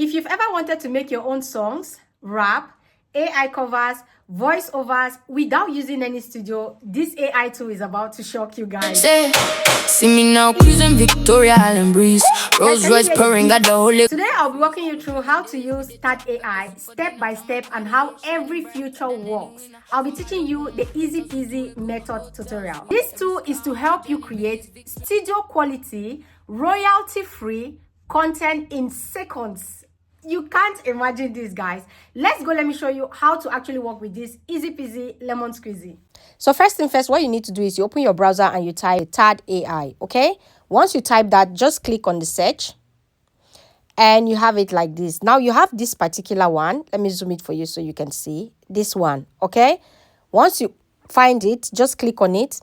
If you've ever wanted to make your own songs, rap, AI covers, voiceovers without using any studio, this AI tool is about to shock you guys. See me now, cruising Victoria Island breeze, Rolls Royce purring, got the whole. Today I'll be walking you through how to use Start AI step by step and how every feature works. I'll be teaching you the easy peasy method tutorial. This tool is to help you create studio quality, royalty free content in seconds. You can't imagine this, guys. Let's go. Let me show you how to actually work with this easy peasy lemon squeezy. So first thing first, what you need to do is you open your browser and you type Start AI. Okay, once you type that, just click on the search and you have it like this. Now you have this particular one. Let me zoom it for you so you can see this one. Okay, once you find it, just click on it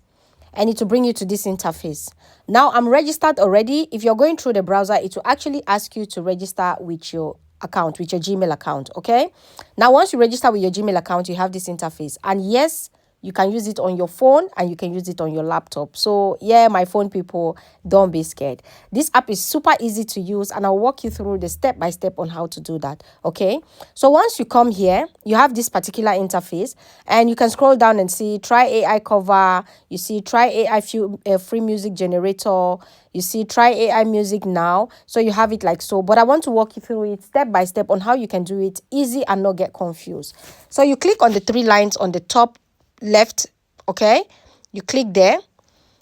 and it will bring you to this interface. Now I'm registered already. If you're going through the browser, it will actually ask you to register with your account, with your Gmail account. Okay, now once you register with your Gmail account, you have this interface, and yes, you can use it on your phone and you can use it on your laptop. So yeah, my phone people, don't be scared. This app is super easy to use and I'll walk you through the step by step on how to do that. Okay, so once you come here, you have this particular interface and you can scroll down and see try AI cover. You see try AI free music generator. You see try AI music now. So you have it like so, but I want to walk you through it step by step on how you can do it easy and not get confused. So you click on the three lines on the top left. Okay, you click there.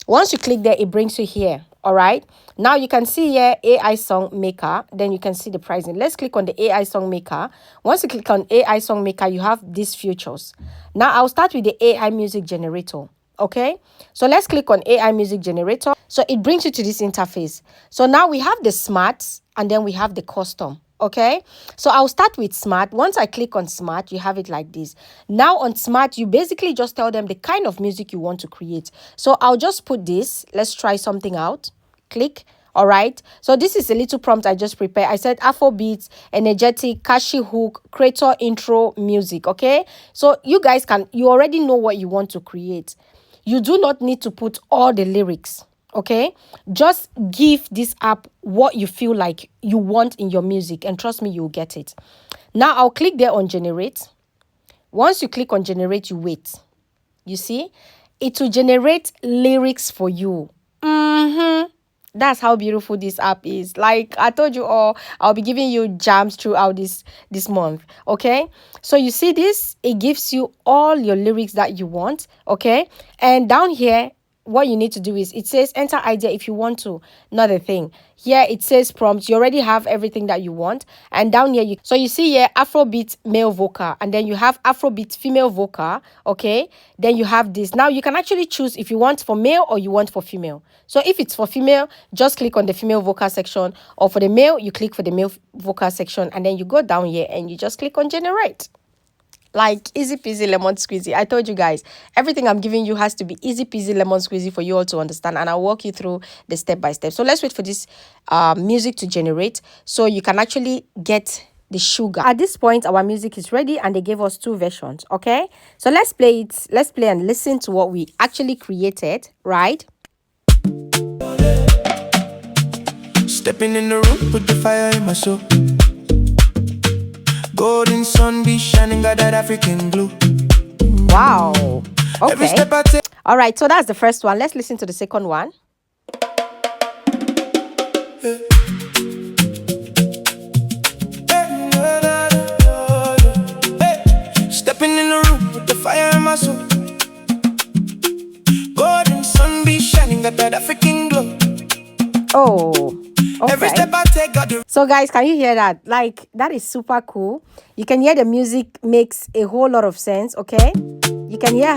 Once you click there, it brings you here. All right, now you can see here AI song maker, then you can see the pricing. Let's click on the AI song maker. Once you click on AI song maker, you have these features. Now I'll start with the AI music generator. Okay, so let's click on AI music generator. So it brings you to this interface. So now we have the smart and then we have the custom. Okay, so I'll start with smart. Once I click on smart, you have it like this. Now on smart, you basically just tell them the kind of music you want to create. So I'll just put this. Let's try something out. Click. All right, so this is a little prompt I just prepared. I said Afrobeats, energetic, catchy hook, creator intro music. Okay, so you guys you already know what you want to create. You do not need to put all the lyrics. Okay, just give this app what you feel like you want in your music and trust me, you'll get it. Now I'll click there on generate. Once you click on generate, you wait. You see, it will generate lyrics for you. That's how beautiful this app is. Like I told you all, I'll be giving you jams throughout this month. Okay, so you see this, it gives you all your lyrics that you want. Okay, and down here what you need to do is it says enter idea if you want to, not a thing. Here it says prompt. You already have everything that you want. And down here, you see here Afrobeat male vocal, and then you have Afrobeat female vocal. Okay, then you have this. Now you can actually choose if you want for male or you want for female. So if it's for female, just click on the female vocal section, or for the male, you click for the male vocal section, and then you go down here and you just click on generate. Like easy peasy lemon squeezy. I told you guys, everything I'm giving you has to be easy peasy lemon squeezy for you all to understand, and I'll walk you through the step by step. So let's wait for this music to generate so you can actually get the sugar. At this point, our music is ready and they gave us 2 versions. Okay, so let's play it. Let's play and listen to what we actually created, right? Stepping in the room, put the fire in my soul. Golden sun be shining, got that African glue. Wow. Okay. All right, so that's the first one. Let's listen to the second one. Stepping in the room with the fire in my soul. Golden sun be shining, got that African glow. Oh. Okay. Every step I take, got the... So guys, can you hear that? Like, that is super cool. You can hear the music makes a whole lot of sense. Okay, you can hear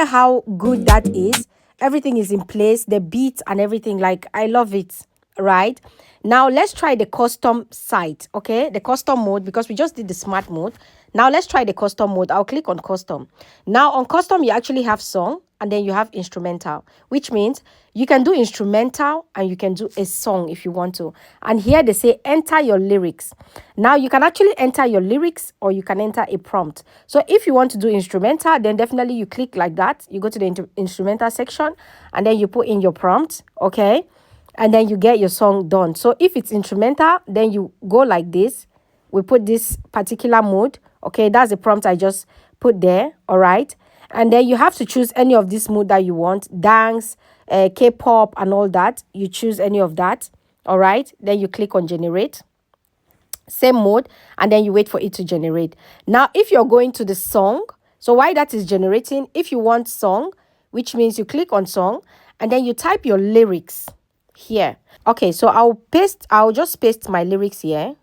how good that is. Everything is in place, the beat and everything. Like, I love it. Right now, let's try the custom site. Okay, the custom mode, because we just did the smart mode. Now let's try the custom mode. I'll click on custom. Now on custom, you actually have song and then you have instrumental, which means you can do instrumental and you can do a song if you want to. And here they say enter your lyrics. Now you can actually enter your lyrics or you can enter a prompt. So if you want to do instrumental, then definitely you click like that. You go to the instrumental section and then you put in your prompt. Okay, and then you get your song done. So if it's instrumental, then you go like this. We put this particular mode. Okay, that's the prompt I just put there. All right, and then you have to choose any of this mode that you want: dance, K-pop, and all that. You choose any of that. All right, then you click on generate, same mode, and then you wait for it to generate. Now if you're going to the song, so while that is generating, if you want song, which means you click on song and then you type your lyrics here. Okay, so I'll just paste my lyrics here.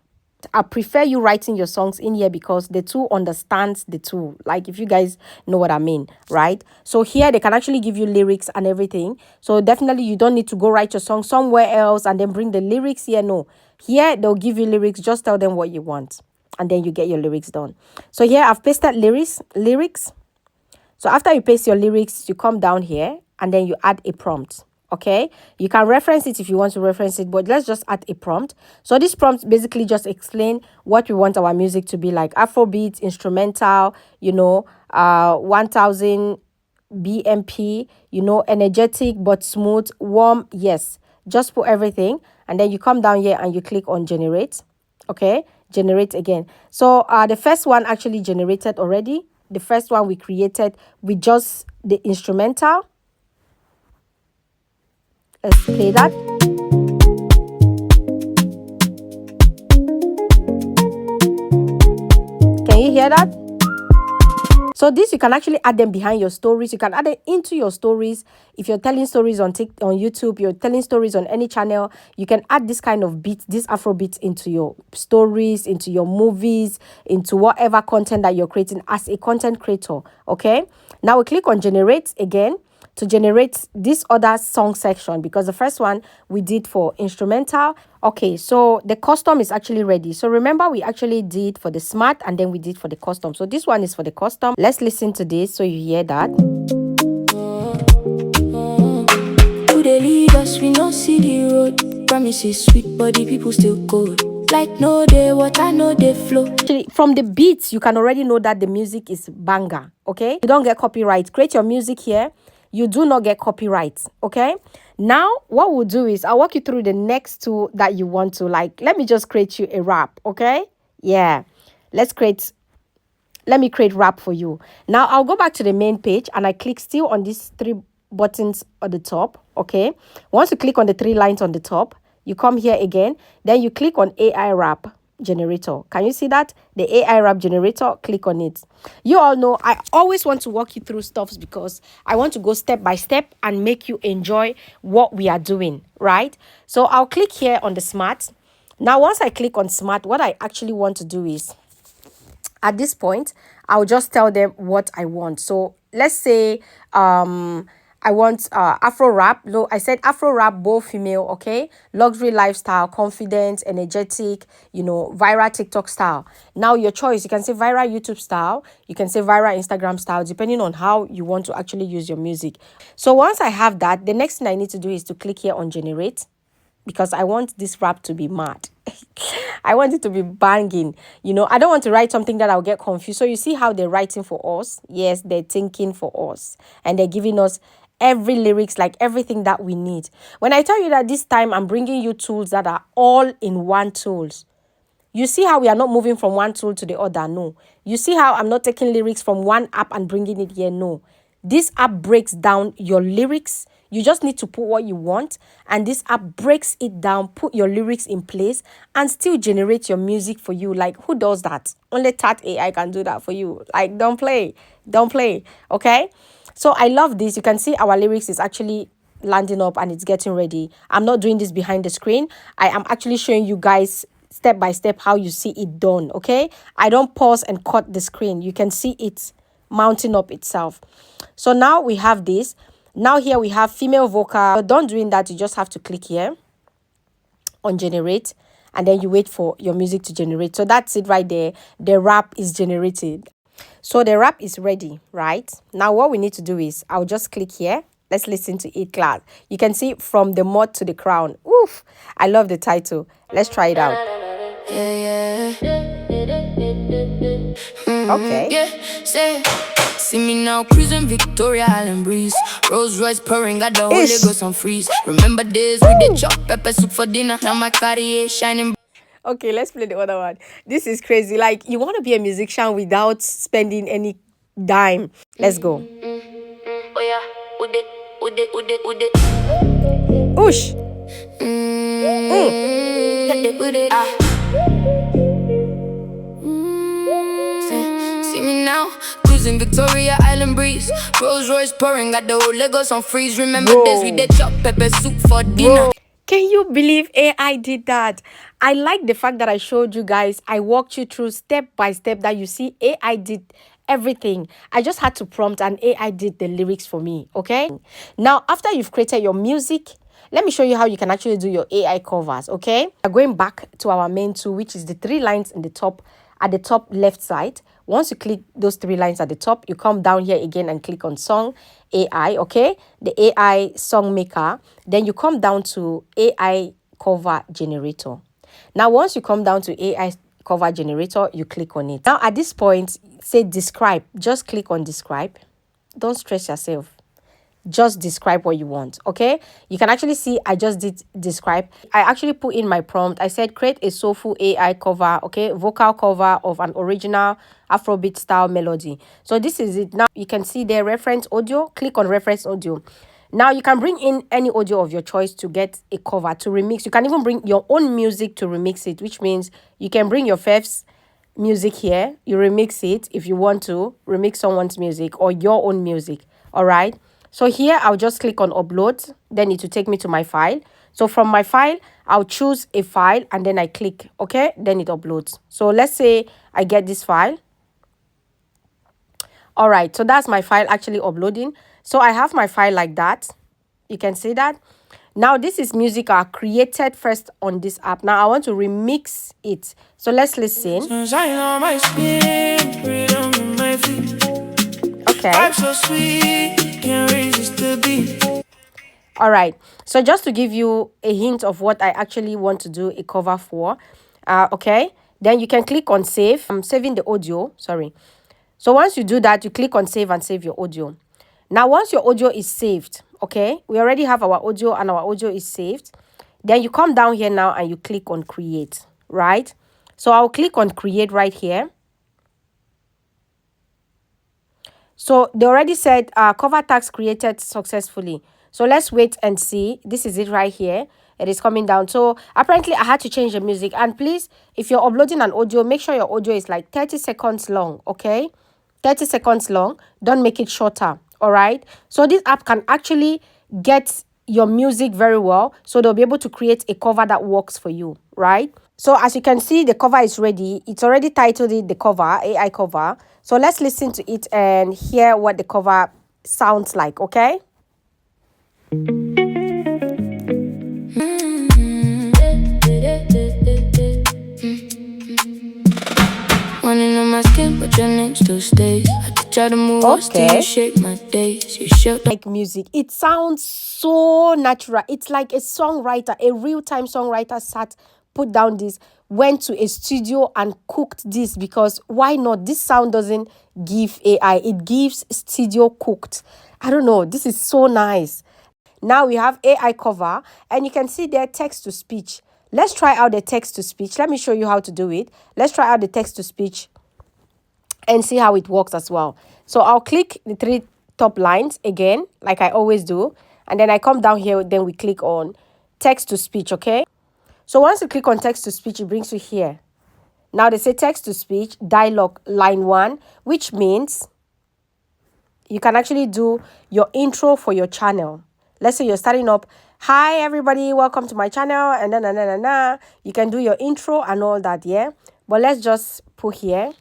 I prefer you writing your songs in here because the tool understands the tool. Like, if you guys know what I mean, right? So here they can actually give you lyrics and everything. So definitely you don't need to go write your song somewhere else and then bring the lyrics here. No, here they'll give you lyrics. Just tell them what you want and then you get your lyrics done. So here I've pasted lyrics. So after you paste your lyrics, you come down here and then you add a prompt. Okay, you can reference it if you want to reference it, but let's just add a prompt. So this prompt basically just explain what we want our music to be like: Afrobeat, instrumental, 1000 BMP, energetic but smooth, warm. Yes, just put everything and then you come down here and you click on generate. Okay, generate again. So the first one actually generated already. The first one we created with just the instrumental. Let's play that. Can you hear that? So this, you can actually add them behind your stories. You can add it into your stories. If you're telling stories on YouTube, you're telling stories on any channel, you can add this kind of beats, this Afro beats, into your stories, into your movies, into whatever content that you're creating as a content creator. Okay. Now we click on generate again to generate this other song section, because the first one we did for instrumental. Okay, so the custom is actually ready. So remember, we actually did for the smart and then we did for the custom. So this one is for the custom. Let's listen to this so you hear that. They leave us, we no see the road. Promises sweet, but the people still cold. Like no day, what I know they flow. Actually, from the beats, you can already know that the music is banger. Okay, you don't get copyright. Create your music here. You do not get copyright. Okay, now what we'll do is I'll walk you through the next two that you want to. Like, let me just create you a rap. Okay, yeah, let me create rap for you. Now I'll go back to the main page and I click still on these three buttons at the top. Okay, once you click on the three lines on the top, you come here again, then you click on AI rap generator. Can you see that? The AI rap generator, click on it. You all know I always want to walk you through stuff because I want to go step by step and make you enjoy what we are doing, right? So I'll click here on the smart. Now once I click on smart, what I actually want to do is, at this point, I'll just tell them what I want. So let's say I want Afro rap. No, I said Afro rap, both female, okay? Luxury lifestyle, confident, energetic, viral TikTok style. Now your choice, you can say viral YouTube style, you can say viral Instagram style, depending on how you want to actually use your music. So once I have that, the next thing I need to do is to click here on generate, because I want this rap to be mad. I want it to be banging. I don't want to write something that I'll get confused. So you see how they're writing for us? Yes, they're thinking for us. And they're giving us every lyrics, like everything that we need. When I tell you that this time I'm bringing you tools that are all in one tools, you see how we are not moving from one tool to the other? No. You see how I'm not taking lyrics from one app and bringing it here? No. This app breaks down your lyrics. You just need to put what you want, and this app breaks it down, put your lyrics in place, and still generate your music for you. Like, who does that? Only Tat AI can do that for you. Like, don't play. Okay? So I love this. You can see our lyrics is actually landing up and it's getting ready. I'm not doing this behind the screen. I am actually showing you guys step by step how you see it done. Okay, I don't pause and cut the screen. You can see it mounting up itself. So now we have this. Now here we have female vocal. But don't doing that, you just have to click here on generate and then you wait for your music to generate. So that's it right there. The rap is generated. So the rap is ready, right? Now what we need to do is I'll just click here. Let's listen to it, class. You can see from the mud to the crown. Oof, I love the title. Let's try it out. Okay. See me now cruising Victoria Island breeze. Rolls Royce purring, got the Holy Ghost on freeze. Remember days with the chop pepper soup for dinner. Now my Cartier shining. Okay, let's play the other one. This is crazy. Like, you want to be a musician without spending any dime. Let's go. Oh yeah, with it. Oosh. With it. See me now, cruising Victoria Island breeze. Rolls Royce pouring, got the whole Legos on freeze. Remember days we did chop pepper soup for dinner. Can you believe AI did that? I like the fact that I showed you guys. I walked you through step by step that you see AI did everything. I just had to prompt and AI did the lyrics for me, okay? Now, after you've created your music, let me show you how you can actually do your AI covers, okay? We're going back to our main tool, which is the 3 lines in the top, at the top left side. Once you click those 3 lines at the top, you come down here again and click on Song AI, okay? The AI song maker. Then you come down to AI cover generator. Now, once you come down to AI cover generator, you click on it. Now, at this point, say describe. Just click on describe. Don't stress yourself. Just describe what you want, okay? You can actually see I just did describe. I actually put in my prompt. I said create a soulful AI cover, okay? Vocal cover of an original Afrobeat style melody. So this is it. Now you can see the reference audio. Click on reference audio. Now you can bring in any audio of your choice to get a cover, to remix. You can even bring your own music to remix it, which means you can bring your Fef's music here. You remix it if you want to remix someone's music or your own music, all right? So here, I'll just click on upload. Then it will take me to my file. So from my file, I'll choose a file and then I click, okay? Then it uploads. So let's say I get this file. All right, so that's my file actually uploading. So I have my file like that. You can see that. Now, this is music I created first on this app. Now, I want to remix it. So let's listen. Okay. So sweet, can't resist the beat. All right, so just to give you a hint of what I actually want to do a cover for, okay, then you can click on save. I'm saving the audio, sorry. So once you do that, you click on save and save your audio. Now, once your audio is saved, okay, we already have our audio and our audio is saved. Then you come down here now and you click on create, right? So I'll click on create right here. So they already said cover tags created successfully. So let's wait and see. This is it right here. It is coming down. So apparently I had to change the music. And please, if you're uploading an audio, make sure your audio is like 30 seconds long, okay? 30 seconds long. Don't make it shorter, all right? So this app can actually get your music very well. So they'll be able to create a cover that works for you, right? So as you can see, the cover is ready. It's already titled it the cover, AI cover. So let's listen to it and hear what the cover sounds like, okay? Running on my skin, but your name still stays. I could try to move on, still shape my days. You should like music. It sounds so natural. It's like a songwriter, a real-time songwriter put down this, went to a studio and cooked this, because why not? This sound doesn't give AI, it gives studio cooked. I don't know, this is so nice. Now we have AI cover and you can see there text to speech. Let's try out the text to speech. Let me show you how to do it. Let's try out the text to speech and see how it works as well. So I'll click the 3 top lines again, like I always do. And then I come down here, then we click on text to speech, okay? So once you click on text to speech, it brings you here. Now they say text to speech, dialogue, line 1, which means you can actually do your intro for your channel. Let's say you're starting up, hi everybody, welcome to my channel, and then you can do your intro and all that, yeah? But let's just put here,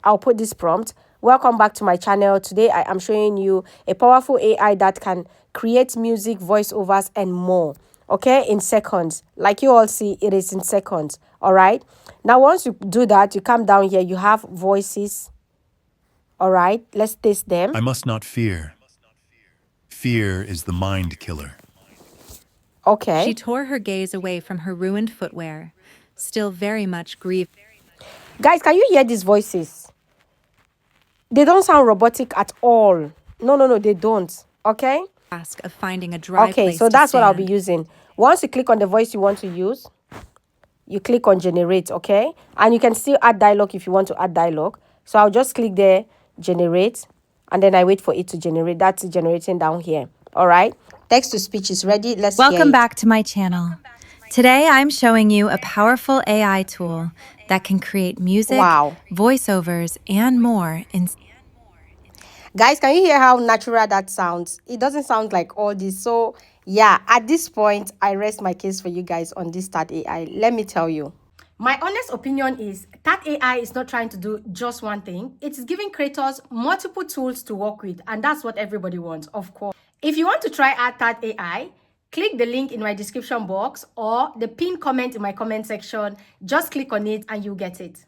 I'll put this prompt. Welcome back to my channel. Today I am showing you a powerful AI that can create music, voiceovers, and more. Okay, in seconds. Like you all see, it is in seconds. All right. Now, once you do that, you come down here. You have voices. All right. Let's test them. I must not fear. Fear is the mind killer. Okay. She tore her gaze away from her ruined footwear, still very much grieved. Guys, can you hear these voices? They don't sound robotic at all. No, they don't. Okay? Task of finding a dry Okay, place so to that's what I'll be stand. using. Once you click on the voice you want to use, you click on generate, okay? And you can still add dialogue if you want to add dialogue. So I'll just click there, generate, and then I wait for it to generate. That's generating down here. All right? Text to speech is ready. Let's hear Welcome it. back to my channel. Today I'm showing you a powerful AI tool that can create music, Wow. voiceovers, and more in Guys, can you hear how natural that sounds? It doesn't sound like all this. So yeah, at this point, I rest my case for you guys on this Start AI. Let me tell you. My honest opinion is that AI is not trying to do just one thing. It is giving creators multiple tools to work with, and that's what everybody wants, of course. If you want to try out that AI, click the link in my description box or the pinned comment in my comment section. Just click on it and you'll get it.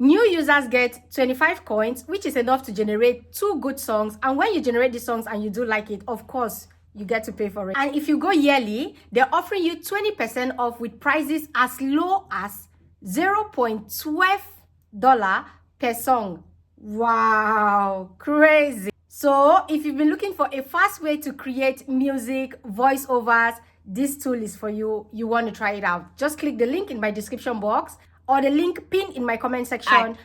New users get 25 coins, which is enough to generate 2 good songs. And when you generate the songs and you do like it, of course, you get to pay for it. And if you go yearly, they're offering you 20% off with prices as low as $0.12 per song. Wow, crazy. So if you've been looking for a fast way to create music, voiceovers, this tool is for you. You want to try it out. Just click the link in my description box or the link pinned in my comment section.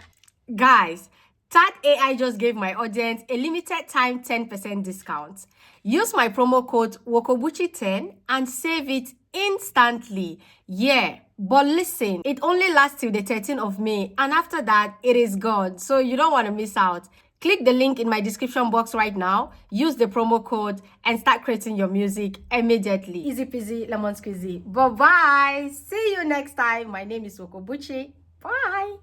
Guys, Start AI just gave my audience a limited time 10% discount. Use my promo code Wokobucci10 and save it instantly. Yeah, but listen, it only lasts till the 13th of May, and after that, it is gone. So you don't want to miss out. Click the link in my description box right now, use the promo code, and start creating your music immediately. Easy peasy, lemon squeezy. Bye-bye. See you next time. My name is Wokobucci. Bye.